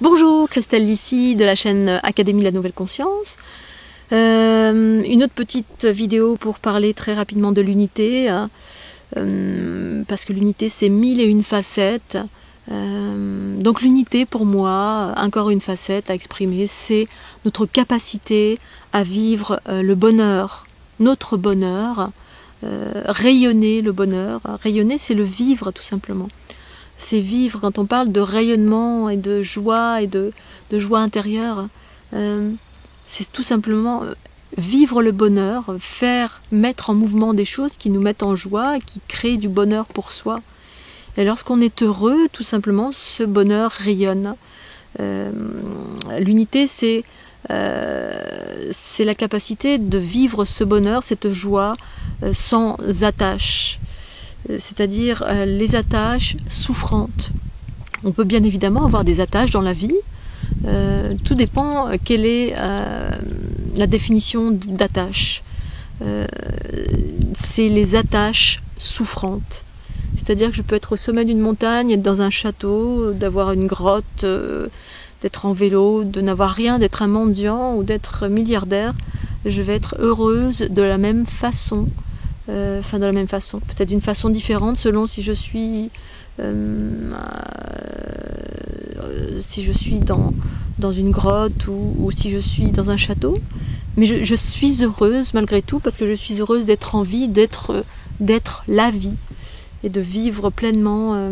Bonjour, Christelle ici de la chaîne Académie de la Nouvelle Conscience. Une autre petite vidéo pour parler très rapidement de l'unité, parce que l'unité c'est 1001 facettes. Donc l'unité pour moi, encore une facette à exprimer, c'est notre capacité à vivre le bonheur, notre bonheur, rayonner le bonheur. Rayonner c'est le vivre tout simplement. C'est vivre, quand on parle de rayonnement et de joie joie intérieure, c'est tout simplement vivre le bonheur, mettre en mouvement des choses qui nous mettent en joie, qui créent du bonheur pour soi. Et lorsqu'on est heureux, tout simplement, ce bonheur rayonne. L'unité, c'est la capacité de vivre ce bonheur, cette joie, sans attache. C'est-à-dire les attaches souffrantes. On peut bien évidemment avoir des attaches dans la vie, tout dépend quelle est la définition d'attache. C'est les attaches souffrantes. C'est-à-dire que je peux être au sommet d'une montagne, être dans un château, d'avoir une grotte, d'être en vélo, de n'avoir rien, d'être un mendiant ou d'être milliardaire. Je vais être heureuse de la même façon. Peut-être d'une façon différente selon si je suis dans une grotte ou si je suis dans un château, mais je suis heureuse malgré tout parce que je suis heureuse d'être en vie, d'être la vie et de vivre pleinement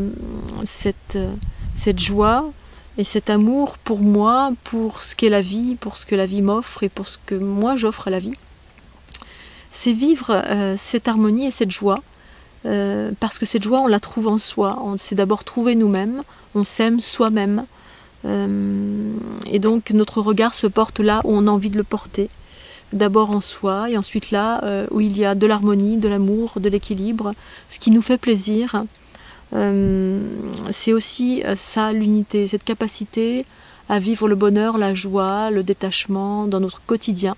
cette joie et cet amour pour moi, pour ce qu'est la vie, pour ce que la vie m'offre et pour ce que moi j'offre à la vie. C'est vivre cette harmonie et cette joie, parce que cette joie, on la trouve en soi. On s'est d'abord trouvé nous-mêmes, on s'aime soi-même, et donc notre regard se porte là où on a envie de le porter. D'abord en soi, et ensuite là où il y a de l'harmonie, de l'amour, de l'équilibre, ce qui nous fait plaisir. C'est aussi ça l'unité, cette capacité à vivre le bonheur, la joie, le détachement dans notre quotidien.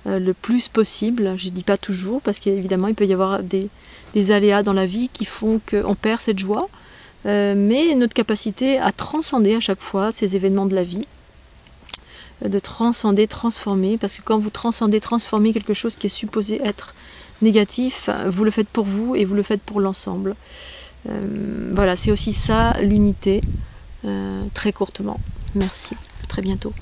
Le plus possible, je ne dis pas toujours, parce qu'évidemment il peut y avoir des aléas dans la vie qui font qu'on perd cette joie, mais notre capacité à transcender à chaque fois ces événements de la vie, de transcender, transformer, parce que quand vous transcendez, transformez quelque chose qui est supposé être négatif, vous le faites pour vous et vous le faites pour l'ensemble. Voilà, c'est aussi ça l'unité, très courtement. Merci, à très bientôt.